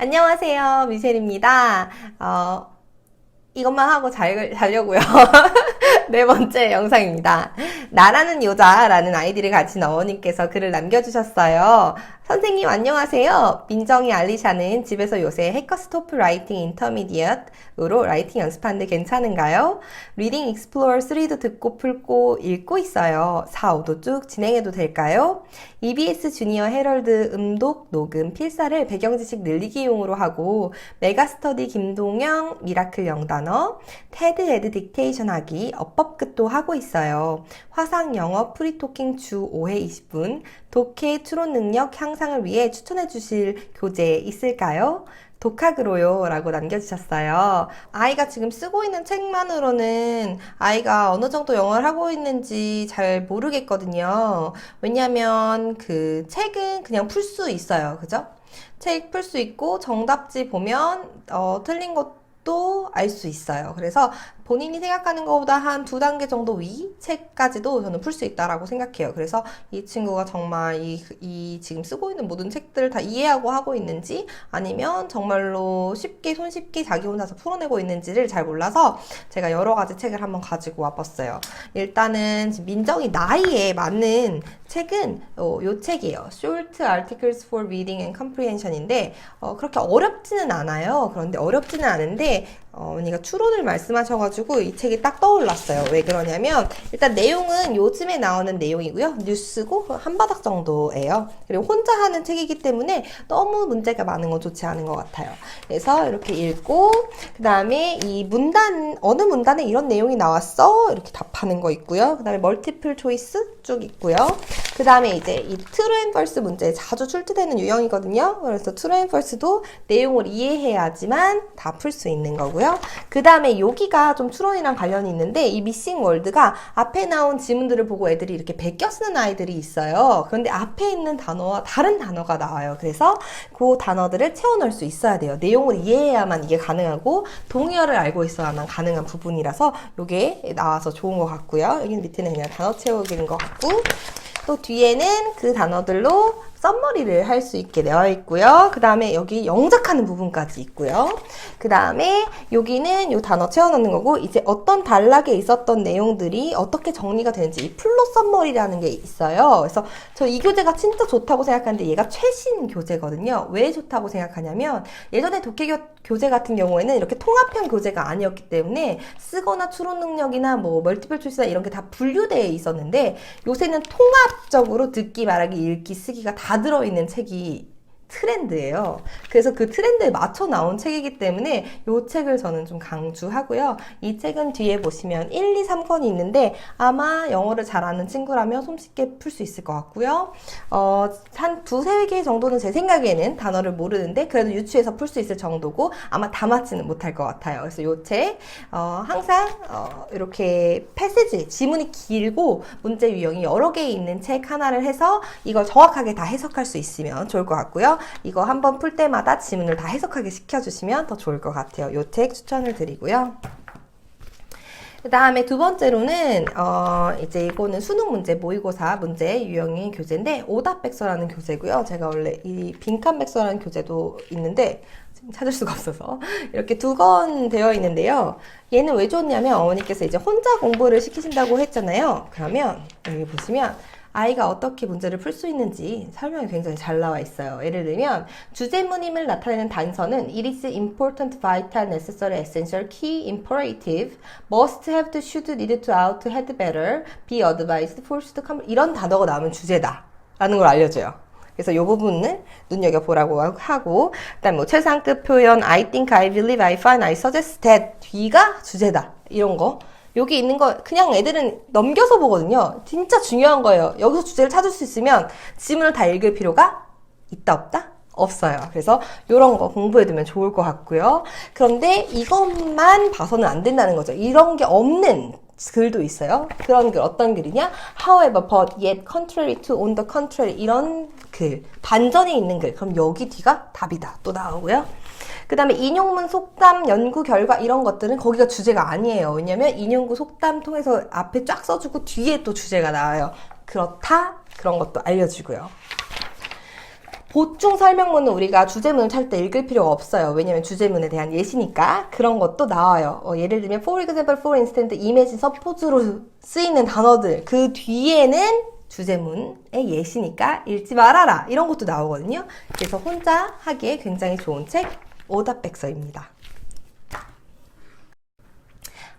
안녕하세요, 미셸입니다. 이것만 하고 자려고요. 네 번째 영상입니다. 나라는 여자라는 아이디를 가진 어머님께서 글을 남겨주셨어요. 선생님 안녕하세요. 민정이 알리샤는 집에서 요새 해커스 토플 라이팅 인터미디엇으로 라이팅 연습하는데 괜찮은가요? 리딩 익스플로어 3도 듣고 풀고 읽고 있어요. 4, 5도 쭉 진행해도 될까요? EBS 주니어 헤럴드 음독 녹음 필사를 배경지식 늘리기용으로 하고 메가스터디 김동영 미라클 영단어 테드 에드 딕테이션 하기 어법끝도 하고 있어요. 화상 영어 프리토킹 주 5회 20분 독해 추론 능력 향상을 위해 추천해 주실 교재 있을까요? 독학으로요 라고 남겨주셨어요. 아이가 지금 쓰고 있는 책만으로는 아이가 어느 정도 영어를 하고 있는지 잘 모르겠거든요. 왜냐면 그 책은 그냥 풀 수 있어요. 그죠? 책 풀 수 있고 정답지 보면 틀린 것도 알 수 있어요. 그래서 본인이 생각하는 것보다 한 2단계 정도 위 책까지도 저는 풀 수 있다라고 생각해요. 그래서 이 친구가 정말 이 지금 쓰고 있는 모든 책들을 다 이해하고 하고 있는지 아니면 정말로 손쉽게 자기 혼자서 풀어내고 있는지를 잘 몰라서 제가 여러 가지 책을 한번 가지고 와봤어요. 일단은 민정이 나이에 맞는 책은 요 책이에요. Short Articles for Reading and Comprehension인데 그렇게 어렵지는 않아요. 그런데 어렵지는 않은데 언니가 추론을 말씀하셔가지고 이 책이 딱 떠올랐어요. 왜 그러냐면 일단 내용은 요즘에 나오는 내용이고요. 뉴스고 한 바닥 정도예요. 그리고 혼자 하는 책이기 때문에 너무 문제가 많은 건 좋지 않은 것 같아요. 그래서 이렇게 읽고 그 다음에 이 문단 어느 문단에 이런 내용이 나왔어? 이렇게 답하는 거 있고요. 그 다음에 멀티플 초이스 쭉 있고요. 그 다음에 이제 이 트루 앤 펄스 문제 자주 출제되는 유형이거든요. 그래서 트루 앤 펄스도 내용을 이해해야지만 다 풀 수 있는 거고요. 그 다음에 여기가 좀 추론이랑 관련이 있는데 이 미싱 월드가 앞에 나온 지문들을 보고 애들이 이렇게 베껴 쓰는 아이들이 있어요. 그런데 앞에 있는 단어와 다른 단어가 나와요. 그래서 그 단어들을 채워 넣을 수 있어야 돼요. 내용을 이해해야만 이게 가능하고 동의어를 알고 있어야만 가능한 부분이라서 이게 나와서 좋은 것 같고요. 여기 밑에는 그냥 단어 채우기인 것 같고 또 뒤에는 그 단어들로 썸머리를 할 수 있게 되어 있고요. 그 다음에 여기 영작하는 부분까지 있고요. 그 다음에 여기는 이 단어 채워넣는 거고 이제 어떤 단락에 있었던 내용들이 어떻게 정리가 되는지 이 플롯 썸머리라는 게 있어요. 그래서 저 이 교재가 진짜 좋다고 생각하는데 얘가 최신 교재거든요. 왜 좋다고 생각하냐면 예전에 독해 교재 같은 경우에는 이렇게 통합형 교재가 아니었기 때문에 쓰거나 추론 능력이나 뭐 멀티플 초이스나 이런 게 다 분류되어 있었는데 요새는 통합적으로 듣기, 말하기, 읽기, 쓰기가 다 들어있는 책이 트렌드예요. 그래서 그 트렌드에 맞춰 나온 책이기 때문에 이 책을 저는 좀 강추하고요. 이 책은 뒤에 보시면 1, 2, 3권이 있는데 아마 영어를 잘하는 친구라면 손쉽게 풀 수 있을 것 같고요. 한 2-3개 정도는 제 생각에는 단어를 모르는데 그래도 유추해서 풀 수 있을 정도고 아마 다 맞지는 못할 것 같아요. 그래서 이 책 항상 이렇게 패시지, 지문이 길고 문제 유형이 여러 개 있는 책 하나를 해서 이걸 정확하게 다 해석할 수 있으면 좋을 것 같고요. 이거 한번 풀 때마다 지문을 다 해석하게 시켜주시면 더 좋을 것 같아요. 이 책 추천을 드리고요. 그 다음에 두 번째로는 이제 이거는 수능 문제 모의고사 문제 유형의 교재인데 오답백서라는 교재고요. 제가 원래 이 빈칸백서라는 교재도 있는데 지금 찾을 수가 없어서 이렇게 2권 되어 있는데요. 얘는 왜 좋냐면 어머니께서 이제 혼자 공부를 시키신다고 했잖아요. 그러면 여기 보시면 아이가 어떻게 문제를 풀 수 있는지 설명이 굉장히 잘 나와 있어요. 예를 들면 주제문임을 나타내는 단서는 It is important, vital, necessary, essential, key, imperative, must, have to, should, need to, ought, had better, be advised, forced, come 이런 단어가 나오면 주제다 라는 걸 알려줘요. 그래서 이 부분을 눈여겨보라고 하고 그다음에 뭐 최상급 표현 I think, I believe, I find, I suggest that 뒤가 주제다 이런 거 여기 있는 거 그냥 애들은 넘겨서 보거든요. 진짜 중요한 거예요. 여기서 주제를 찾을 수 있으면 지문을 다 읽을 필요가 있다 없다? 없어요. 그래서 이런 거 공부해두면 좋을 것 같고요. 그런데 이것만 봐서는 안 된다는 거죠. 이런 게 없는 글도 있어요. 그런 글 어떤 글이냐? However, but, yet, contrary to, on the contrary 이런 글 반전이 있는 글 그럼 여기 뒤가 답이다 또 나오고요. 그 다음에 인용문, 속담, 연구 결과 이런 것들은 거기가 주제가 아니에요. 왜냐면 인용구, 속담 통해서 앞에 쫙 써주고 뒤에 또 주제가 나와요. 그렇다? 그런 것도 알려주고요. 보충 설명문은 우리가 주제문을 찾을 때 읽을 필요가 없어요. 왜냐면 주제문에 대한 예시니까. 그런 것도 나와요. 예를 들면 for example, for instance, imagine, suppose로 쓰이는 단어들 그 뒤에는 주제문의 예시니까 읽지 말아라. 이런 것도 나오거든요. 그래서 혼자 하기에 굉장히 좋은 책 오답백서입니다.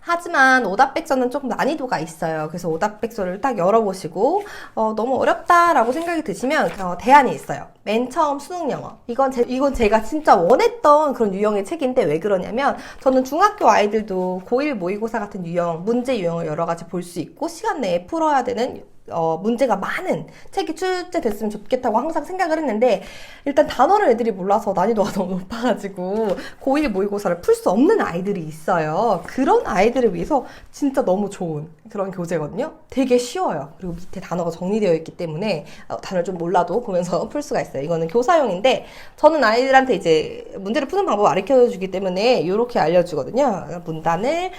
하지만 오답백서는 조금 난이도가 있어요. 그래서 오답백서를 딱 열어보시고 너무 어렵다라고 생각이 드시면 대안이 있어요. 맨 처음 수능영어. 이건 제가 진짜 원했던 그런 유형의 책인데 왜 그러냐면 저는 중학교 아이들도 고1 모의고사 같은 유형, 문제 유형을 여러 가지 볼 수 있고 시간 내에 풀어야 되는 문제가 많은 책이 출제됐으면 좋겠다고 항상 생각을 했는데 일단 단어를 애들이 몰라서 난이도가 너무 높아가지고 고1 모의고사를 풀 수 없는 아이들이 있어요. 그런 아이들을 위해서 진짜 너무 좋은 그런 교재거든요. 되게 쉬워요. 그리고 밑에 단어가 정리되어 있기 때문에 단어를 좀 몰라도 보면서 풀 수가 있어요. 이거는 교사용인데 저는 아이들한테 이제 문제를 푸는 방법을 가르쳐주기 때문에 이렇게 알려주거든요. 문단을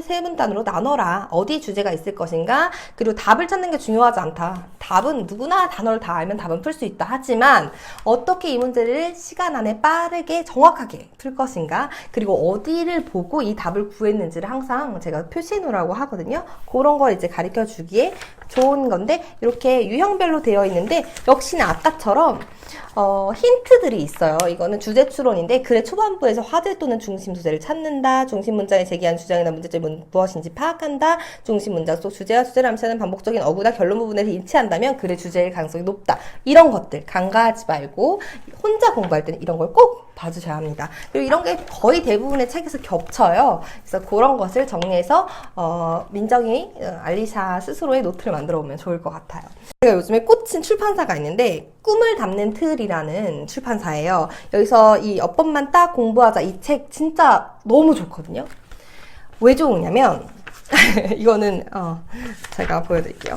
세 문단으로 나눠라. 어디 주제가 있을 것인가. 그리고 답을 찾는 게 중요하지 않다. 답은 누구나 단어를 다 알면 답은 풀 수 있다. 하지만 어떻게 이 문제를 시간 안에 빠르게 정확하게 풀 것인가. 그리고 어디를 보고 이 답을 구했는지를 항상 제가 표시해 놓으라고 하거든요. 그런 걸 이제 가르쳐 주기에 좋은 건데 이렇게 유형별로 되어 있는데 역시나 아까처럼 힌트들이 있어요. 이거는 주제 추론인데 글의 초반부에서 화제 또는 중심 소재를 찾는다. 중심 문장에 제기한 주장이나 문제점이 무엇인지 파악한다. 중심 문장 속 주제와 주제를 암시하는 반복적인 어구나 결론 부분에서 일치한다면 글의 주제일 가능성이 높다. 이런 것들 간과하지 말고 혼자 공부할 때는 이런 걸 꼭 봐주셔야 합니다. 그리고 이런 게 거의 대부분의 책에서 겹쳐요. 그래서 그런 것을 정리해서 민정이 알리샤 스스로의 노트를 만들어 보면 좋을 것 같아요. 제가 요즘에 꽂힌 출판사가 있는데 꿈을 담는 틀이라는 출판사예요. 여기서 이 어법만 딱 공부하자 이 책 진짜 너무 좋거든요. 왜 좋으냐면 이거는 제가 보여드릴게요.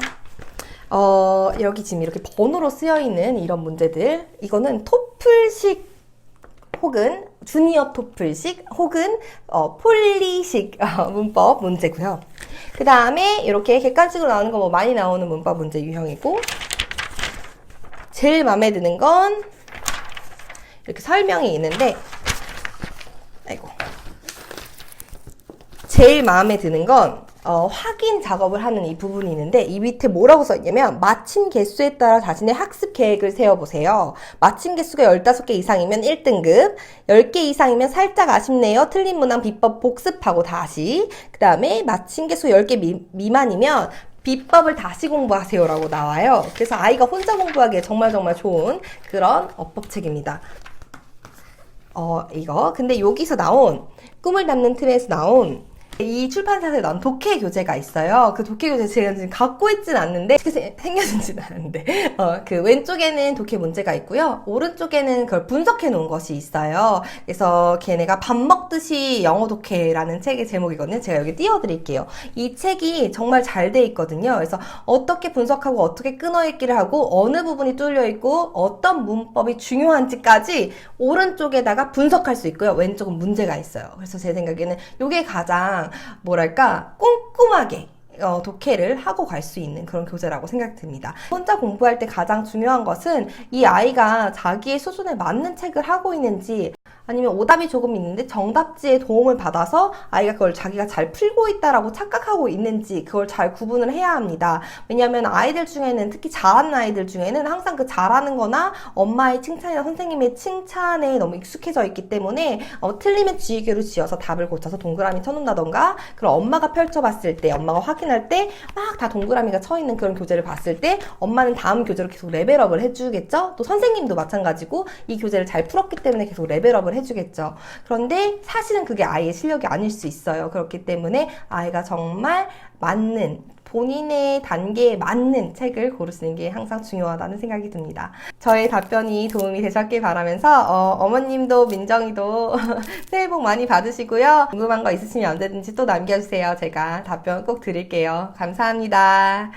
여기 지금 이렇게 번호로 쓰여 있는 이런 문제들 이거는 토플식 혹은 주니어 토플식 혹은 폴리식 문법 문제고요. 그 다음에 이렇게 객관식으로 나오는 거 뭐 많이 나오는 문법 문제 유형이고 제일 마음에 드는 건 이렇게 설명이 있는데 제일 마음에 드는 건 확인 작업을 하는 이 부분이 있는데 이 밑에 뭐라고 써있냐면 마침 개수에 따라 자신의 학습 계획을 세워보세요. 마침 개수가 15개 이상이면 1등급, 10개 이상이면 살짝 아쉽네요. 틀린 문항 비법 복습하고 다시. 그 다음에 마침 개수 10개 미만이면 비법을 다시 공부하세요 라고 나와요. 그래서 아이가 혼자 공부하기에 정말 좋은 그런 어법책입니다. 이거 근데 여기서 나온 꿈을 담는 틀에서 나온 이 출판사에서 나온 독해 교재가 있어요. 그 독해 교재 제가 지금 갖고 있진 않는데 생겨진진 않은데 그 왼쪽에는 독해 문제가 있고요. 오른쪽에는 그걸 분석해 놓은 것이 있어요. 그래서 걔네가 밥 먹듯이 영어 독해라는 책의 제목이거든요. 제가 여기 띄워드릴게요. 이 책이 정말 잘 돼 있거든요. 그래서 어떻게 분석하고 어떻게 끊어읽기를 하고 어느 부분이 뚫려 있고 어떤 문법이 중요한지까지 오른쪽에다가 분석할 수 있고요. 왼쪽은 문제가 있어요. 그래서 제 생각에는 이게 가장 뭐랄까 꼼꼼하게 독해를 하고 갈 수 있는 그런 교재라고 생각됩니다. 혼자 공부할 때 가장 중요한 것은 이 아이가 자기의 수준에 맞는 책을 하고 있는지 아니면 오답이 조금 있는데 정답지의 도움을 받아서 아이가 그걸 자기가 잘 풀고 있다라고 착각하고 있는지 그걸 잘 구분을 해야 합니다. 왜냐하면 아이들 중에는 특히 잘하는 아이들 중에는 항상 그 잘하는 거나 엄마의 칭찬이나 선생님의 칭찬에 너무 익숙해져 있기 때문에 틀리면 지우개로 지어서 답을 고쳐서 동그라미 쳐놓는다던가 그럼 엄마가 펼쳐봤을 때 엄마가 확인할 때 막 다 동그라미가 쳐있는 그런 교재를 봤을 때 엄마는 다음 교재로 계속 레벨업을 해주겠죠? 또 선생님도 마찬가지고 이 교재를 잘 풀었기 때문에 계속 레벨업을 해주겠죠. 그런데 사실은 그게 아이의 실력이 아닐 수 있어요. 그렇기 때문에 아이가 정말 맞는 본인의 단계에 맞는 책을 고르시는 게 항상 중요하다는 생각이 듭니다. 저의 답변이 도움이 되셨길 바라면서 어머님도 민정이도 새해 복 많이 받으시고요. 궁금한 거 있으시면 언제든지 또 남겨주세요. 제가 답변 꼭 드릴게요. 감사합니다.